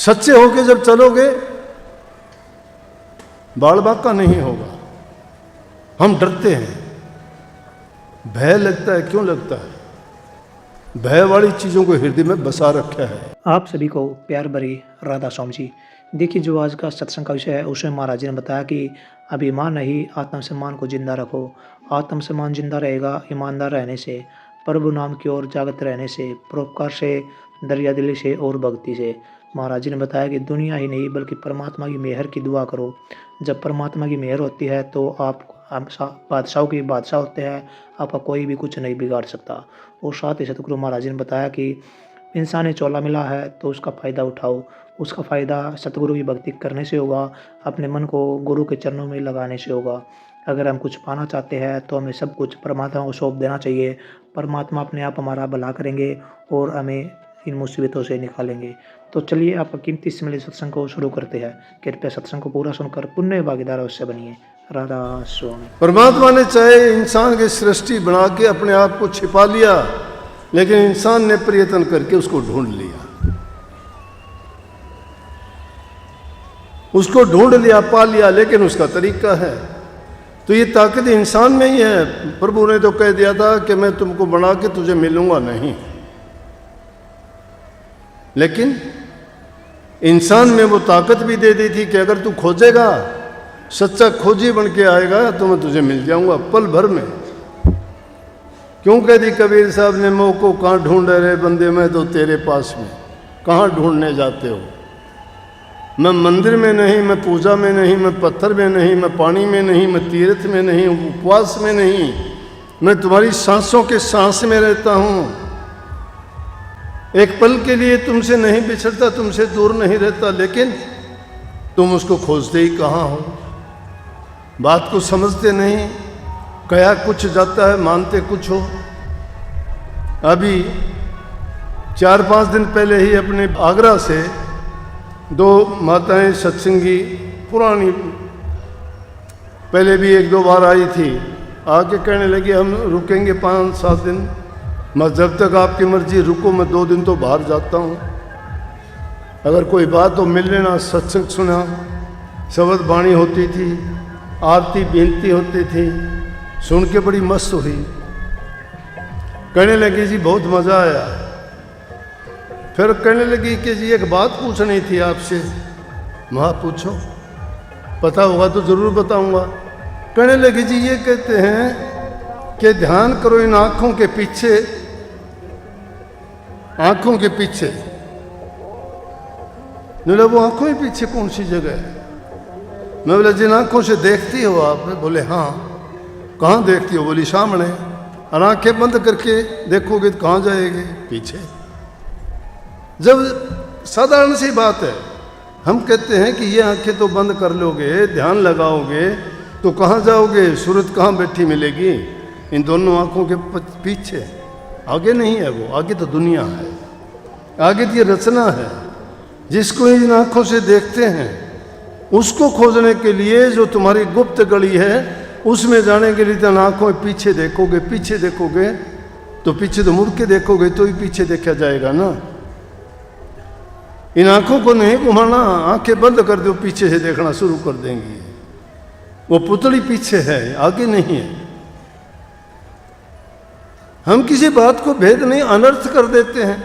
सच्चे होके जब चलोगे बाल बांका नहीं होगा। हम डरते हैं, भय लगता है। क्यों लगता है? भय वाली चीजों को हृदय में बसा रखा है। आप सभी को प्यार भरी राधा स्वामी जी। देखिए, जो आज का सत्संग का विषय है उसमें महाराज जी ने बताया कि अभिमान नहीं, आत्मसम्मान को जिंदा रखो। आत्मसम्मान जिंदा रहेगा ईमानदार रहने से, प्रभु नाम की ओर जागृत रहने से, परोपकार से, दरिया दिली से और भक्ति से। महाराज जी ने बताया कि दुनिया ही नहीं बल्कि परमात्मा की मेहर की दुआ करो। जब परमात्मा की मेहर होती है तो आप बादशाहों के बादशाह होते हैं, आपका कोई भी कुछ नहीं बिगाड़ सकता। और साथ ही सतगुरु महाराज जी ने बताया कि इंसान ने चोला मिला है तो उसका फ़ायदा उठाओ। उसका फ़ायदा सतगुरु की भक्ति करने से होगा, अपने मन को गुरु के चरणों में लगाने से होगा। अगर हम कुछ पाना चाहते हैं तो हमें सब कुछ परमात्मा को सौंप देना चाहिए। परमात्मा अपने आप हमारा भला करेंगे और हमें इन मुसीबतों से निकालेंगे। तो चलिए आप कीमती समय सत्संग को शुरू करते हैं। कृपया सत्संग को पूरा सुनकर पुण्य भागीदार अवश्य बनिए। राधा स्वामी। परमात्मा ने चाहे इंसान की सृष्टि बना के अपने आप को छिपा लिया, लेकिन इंसान ने प्रयत्न करके उसको ढूंढ लिया, उसको ढूंढ लिया, पा लिया, लेकिन उसका तरीका है। तो ये ताकत इंसान में ही है। प्रभु ने तो कह दिया था कि मैं तुमको बना के तुझे मिलूंगा नहीं, लेकिन इंसान में वो ताकत भी दे दी थी कि अगर तू खोजेगा, सच्चा खोजी बन के आएगा तो मैं तुझे मिल जाऊंगा पल भर में। क्यों कह दी कबीर साहब ने, मोह को कहाँ ढूंढ रहे बंदे, मैं तो तेरे पास में। कहाँ ढूंढने जाते हो? मैं मंदिर में नहीं, मैं पूजा में नहीं, मैं पत्थर में नहीं, मैं पानी में नहीं, मैं तीर्थ में नहीं, उपवास में नहीं, मैं तुम्हारी सांसों के सांस में रहता हूँ। एक पल के लिए तुमसे नहीं बिछड़ता, तुमसे दूर नहीं रहता, लेकिन तुम उसको खोजते ही कहाँ हो? बात को समझते नहीं, कया कुछ जाता है, मानते कुछ हो। अभी 4-5 दिन पहले ही अपने आगरा से 2 माताएं सत्संगी, पुरानी, पहले भी 1-2 बार आई थी, आके कहने लगी हम रुकेंगे 5-7 दिन। मैं जब तक आपकी मर्जी, रुको, मैं 2 दिन तो बाहर जाता हूँ। अगर कोई बात हो मिल लेना। सत्संग सुना, शब्द वाणी होती थी, आरती बेनती होती थी, सुन के बड़ी मस्त हुई। कहने लगी जी बहुत मज़ा आया। फिर कहने लगी कि जी एक बात पूछनी थी आपसे। माँ पूछो, पता होगा तो ज़रूर बताऊंगा। कहने लगी जी ये कहते हैं कि ध्यान करो इन आँखों के पीछे, आँखों के पीछे। बोले वो आँखों के पीछे कौन सी जगह है? मैं बोला जिन आँखों से देखती हो आप। बोले हाँ। कहाँ देखती हो? बोली सामने। और आँखें बंद करके देखोगे तो कहाँ जाएगी? पीछे। जब साधारण सी बात है, हम कहते हैं कि ये आँखें तो बंद कर लोगे, ध्यान लगाओगे तो कहाँ जाओगे? सूरत कहाँ बैठी मिलेगी? इन दोनों आँखों के पीछे। आगे नहीं है वो, आगे तो दुनिया है, आगे तो ये रचना है। जिसको इन आँखों से देखते हैं उसको खोजने के लिए जो तुम्हारी गुप्त गली है उसमें जाने के लिए तो आँखों पीछे देखोगे। पीछे देखोगे तो पीछे तो मुड़ के देखोगे तो ही पीछे देखा जाएगा ना। इन आँखों को नहीं घुमाना, आंखें बंद कर दो, पीछे से देखना शुरू कर देंगी। वो पुतली पीछे है, आगे नहीं है। हम किसी बात को भेद नहीं, अनर्थ कर देते हैं।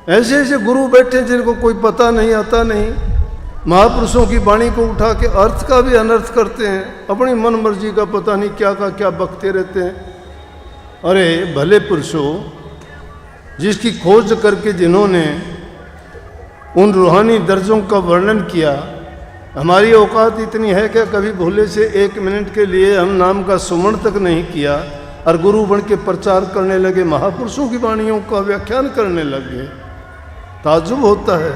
ऐसे ऐसे गुरु बैठे जिनको कोई पता नहीं, आता नहीं, महापुरुषों की वाणी को उठा के अर्थ का भी अनर्थ करते हैं। अपनी मन मर्जी का पता नहीं क्या का क्या बकते रहते हैं। अरे भले पुरुषों, जिसकी खोज करके जिन्होंने उन रूहानी दर्जों का वर्णन किया, हमारी औकात इतनी है कि कभी भूले से 1 मिनट के लिए हम नाम का सुमन तक नहीं किया और गुरु बन के प्रचार करने लगे, महापुरुषों की वाणियों का व्याख्यान करने लगे। ताज्जुब होता है।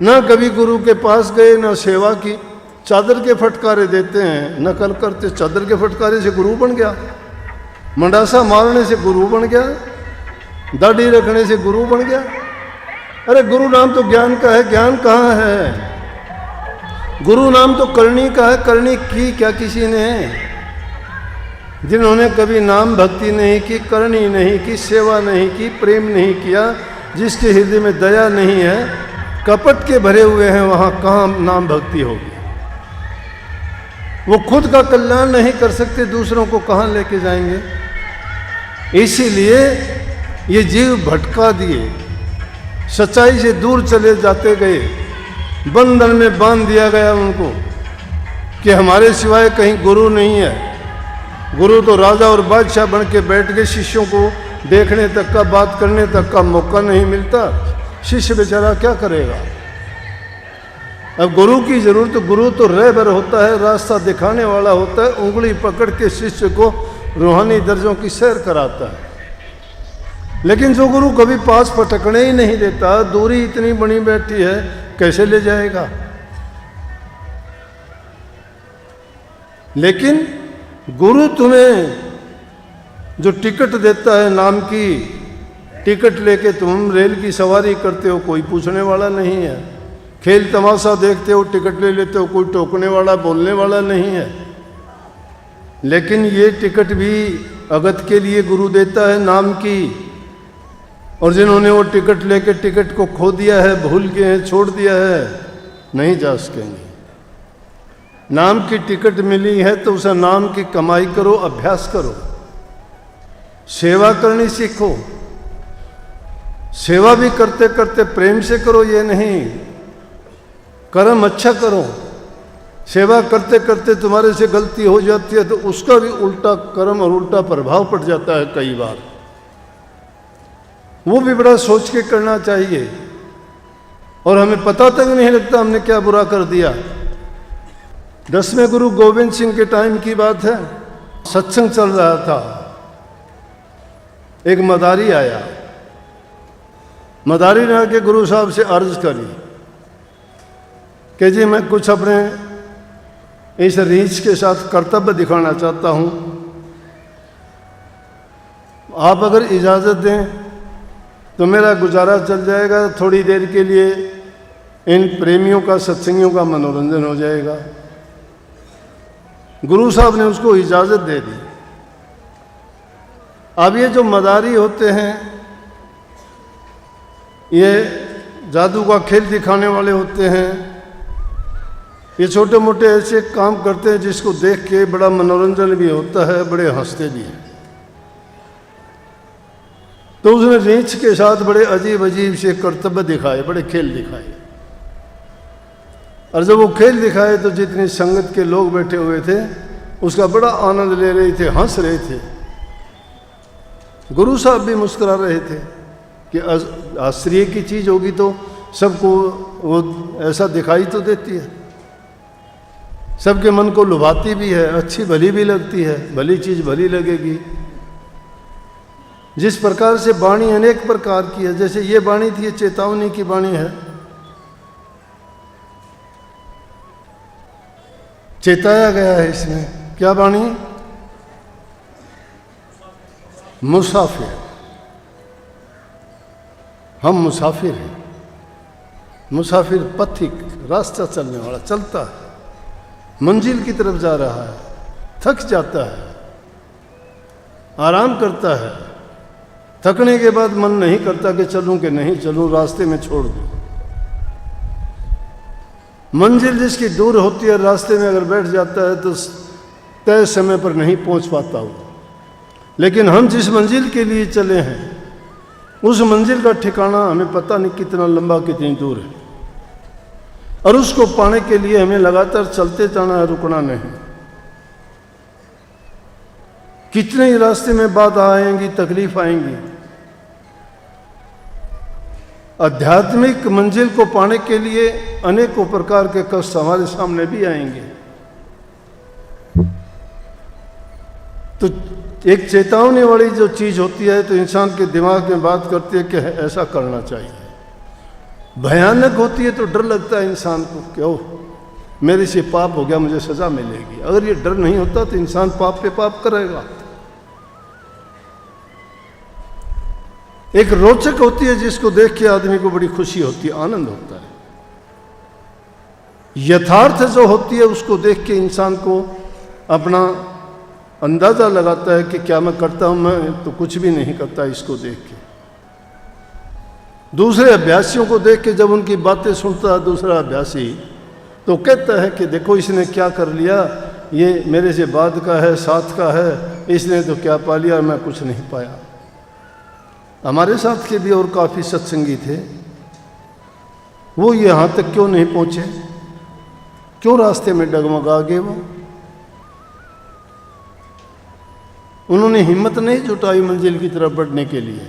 न कभी गुरु के पास गए, न सेवा की। चादर के फटकारे देते हैं, नकल करते। चादर के फटकारे से गुरु बन गया, मंडासा मारने से गुरु बन गया, दाढ़ी रखने से गुरु बन गया। अरे गुरु नाम तो ज्ञान का है, ज्ञान कहाँ है? गुरु नाम तो करनी का है, करनी की क्या किसी ने? जिन्होंने कभी नाम भक्ति नहीं की, करनी नहीं की, सेवा नहीं की, प्रेम नहीं किया, जिसके हृदय में दया नहीं है, कपट के भरे हुए हैं, वहां कहां नाम भक्ति होगी। वो खुद का कल्याण नहीं कर सकते, दूसरों को कहां लेके जाएंगे। इसीलिए ये जीव भटका दिए, सच्चाई से दूर चले जाते गए, बंधन में बांध दिया गया उनको कि हमारे सिवाय कहीं गुरु नहीं है। गुरु तो राजा और बादशाह बन के बैठ गए, शिष्यों को देखने तक का, बात करने तक का मौका नहीं मिलता। शिष्य बेचारा क्या करेगा। अब गुरु की जरूरत, गुरु तो रहबर होता है, रास्ता दिखाने वाला होता है, उंगली पकड़ के शिष्य को रूहानी दर्जों की सैर कराता है। लेकिन जो गुरु कभी पास पटकने ही नहीं देता, दूरी इतनी बनी बैठी है, कैसे ले जाएगा। लेकिन गुरु तुम्हें जो टिकट देता है, नाम की टिकट लेके तुम रेल की सवारी करते हो, कोई पूछने वाला नहीं है। खेल तमाशा देखते हो, टिकट ले लेते हो, कोई टोकने वाला, बोलने वाला नहीं है। लेकिन ये टिकट भी अगत के लिए गुरु देता है, नाम की। और जिन्होंने वो टिकट लेके टिकट को खो दिया है, भूल गए हैं, छोड़ दिया है, नहीं जा सकेंगे। नाम की टिकट मिली है तो उसे नाम की कमाई करो, अभ्यास करो, सेवा करनी सीखो। सेवा भी करते करते प्रेम से करो, ये नहीं, कर्म अच्छा करो। सेवा करते करते तुम्हारे से गलती हो जाती है तो उसका भी उल्टा कर्म और उल्टा प्रभाव पड़ जाता है कई बार। वो भी बड़ा सोच के करना चाहिए, और हमें पता तक नहीं लगता हमने क्या बुरा कर दिया। 10वें गुरु गोविंद सिंह के टाइम की बात है, सत्संग चल रहा था। एक मदारी आया, मदारी ने आके गुरु साहब से अर्ज करी कि जी मैं कुछ अपने इस रीछ के साथ कर्तव्य दिखाना चाहता हूं, आप अगर इजाज़त दें तो मेरा गुजारा चल जाएगा, थोड़ी देर के लिए इन प्रेमियों का, सत्संगियों का मनोरंजन हो जाएगा। गुरु साहब ने उसको इजाज़त दे दी। अब ये जो मदारी होते हैं, ये जादू का खेल दिखाने वाले होते हैं, ये छोटे मोटे ऐसे काम करते हैं जिसको देख के बड़ा मनोरंजन भी होता है, बड़े हंसते भी हैं। तो उसने रीछ के साथ बड़े अजीब अजीब से कर्तव्य दिखाए, बड़े खेल दिखाए। और जब वो खेल दिखाए तो जितनी संगत के लोग बैठे हुए थे उसका बड़ा आनंद ले रहे थे, हंस रहे थे। गुरु साहब भी मुस्कुरा रहे थे कि आश्चर्य की चीज़ होगी तो सबको वो ऐसा दिखाई तो देती है, सबके मन को लुभाती भी है, अच्छी भली भी लगती है, भली चीज़ भली लगेगी। जिस प्रकार से वाणी अनेक प्रकार की है, जैसे ये वाणी थी, ये चेतावनी की वाणी है। चेताया गया है इसमें, क्या वाणी? मुसाफिर, हम मुसाफिर हैं। मुसाफिर पथिक, रास्ता चलने वाला, चलता है, मंजिल की तरफ जा रहा है, थक जाता है, आराम करता है। थकने के बाद मन नहीं करता कि चलूं कि नहीं चलूं, रास्ते में छोड़ दूं। मंजिल जिसकी दूर होती है, रास्ते में अगर बैठ जाता है तो तय समय पर नहीं पहुंच पाता वो। लेकिन हम जिस मंजिल के लिए चले हैं, उस मंजिल का ठिकाना हमें पता नहीं कितना लंबा, कितनी दूर है, और उसको पाने के लिए हमें लगातार चलते जाना है, रुकना नहीं। कितने ही रास्ते में बाधा आएंगी, तकलीफ आएंगी। आध्यात्मिक मंजिल को पाने के लिए अनेकों प्रकार के कष्ट हमारे सामने भी आएंगे। तो एक चेतावनी वाली जो चीज़ होती है तो इंसान के दिमाग में बात करती है कि ऐसा करना चाहिए। भयानक होती है तो डर लगता है इंसान को कि ओह मेरे से पाप हो गया, मुझे सजा मिलेगी। अगर ये डर नहीं होता तो इंसान पाप पे पाप करेगा। एक रोचक होती है जिसको देख के आदमी को बड़ी खुशी होती है, आनंद होता है। यथार्थ जो होती है उसको देख के इंसान को अपना अंदाजा लगाता है कि क्या मैं करता हूं, मैं तो कुछ भी नहीं करता इसको देख के। दूसरे अभ्यासियों को देख के जब उनकी बातें सुनता है दूसरा अभ्यासी, तो कहता है कि देखो इसने क्या कर लिया, ये मेरे से बाद का है, साथ का है, इसने तो क्या पा लिया, मैं कुछ नहीं पाया। हमारे साथ के भी और काफ़ी सत्संगी थे, वो यहाँ तक क्यों नहीं पहुँचे, क्यों रास्ते में डगमगा गए वो? उन्होंने हिम्मत नहीं जुटाई मंजिल की तरफ बढ़ने के लिए।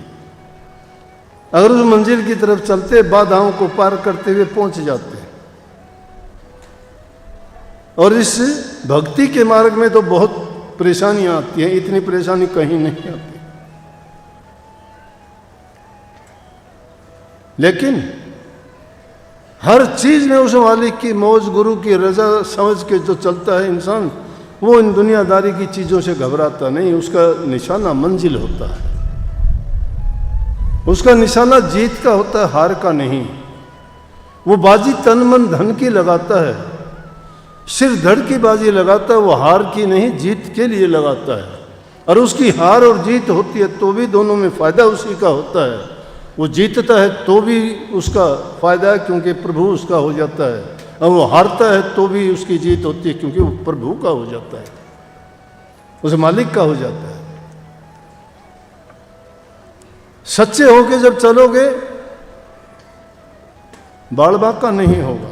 अगर उस मंजिल की तरफ चलते, बाधाओं को पार करते हुए पहुंच जाते। और इस भक्ति के मार्ग में तो बहुत परेशानियां आती हैं, इतनी परेशानी कहीं नहीं आती। लेकिन हर चीज में उस मालिक की मौज, गुरु की रजा समझ के जो चलता है इंसान, वो इन दुनियादारी की चीजों से घबराता नहीं। उसका निशाना मंजिल होता है, उसका निशाना जीत का होता है, हार का नहीं। वो बाजी तन मन धन की लगाता है, सिर धड़ की बाजी लगाता है, वो हार की नहीं जीत के लिए लगाता है। और उसकी हार और जीत होती है तो भी दोनों में फायदा उसी का होता है। वो जीतता है तो भी उसका फायदा है क्योंकि प्रभु उसका हो जाता है, और वो हारता है तो भी उसकी जीत होती है क्योंकि वो प्रभु का हो जाता है, उस मालिक का हो जाता है। सच्चे होके जब चलोगे बाल बांका नहीं होगा।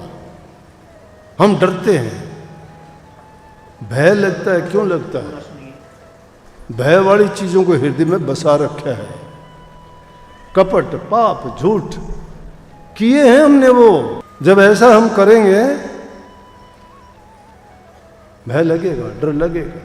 हम डरते हैं, भय लगता है। क्यों लगता है? भय वाली चीजों को हृदय में बसा रखा है। कपट, पाप, झूठ किए हैं हमने। वो जब ऐसा हम करेंगे भय लगेगा, डर लगेगा।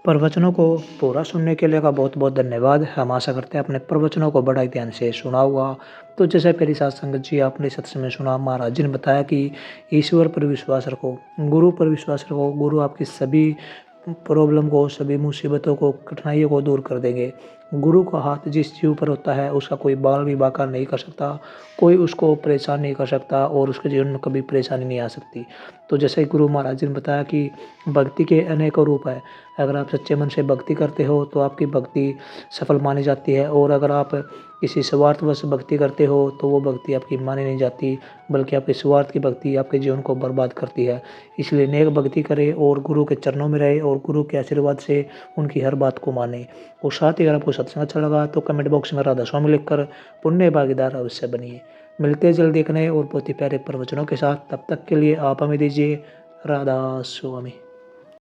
प्रवचनों को पूरा सुनने के लिए का बहुत बहुत धन्यवाद। हम आशा करते हैं अपने प्रवचनों को बड़ा ध्यान से सुना होगा। तो जैसे पहली सात संगत जी आपने सत्संग में सुना, महाराज जी ने बताया कि ईश्वर पर विश्वास रखो, गुरु पर विश्वास रखो। गुरु आपकी सभी प्रॉब्लम को, सभी मुसीबतों को, कठिनाइयों को दूर कर देंगे। गुरु का हाथ जिस जीव पर होता है उसका कोई बाल भी बाका नहीं कर सकता, कोई उसको परेशान नहीं कर सकता और उसके जीवन में कभी परेशानी नहीं आ सकती। तो जैसे गुरु महाराज जी ने बताया कि भक्ति के अनेकों रूप है। अगर आप सच्चे मन से भक्ति करते हो तो आपकी भक्ति सफल मानी जाती है, और अगर आप किसी स्वार्थवश भक्ति करते हो तो वो भक्ति आपकी मानी नहीं जाती, बल्कि आपके स्वार्थ की भक्ति आपके जीवन को बर्बाद करती है। इसलिए नेक भक्ति करें और गुरु के चरणों में रहे और गुरु के आशीर्वाद से उनकी हर बात को माने। और साथ ही अगर आपको सत्संग अच्छा लगा तो कमेंट बॉक्स में राधा स्वामी लिखकर पुण्य भागीदार अवश्य बनिए। मिलते हैं जल्दी एक नए और बहुत ही प्यारे प्रवचनों के साथ। तब तक के लिए आप हमें दीजिए राधा स्वामी।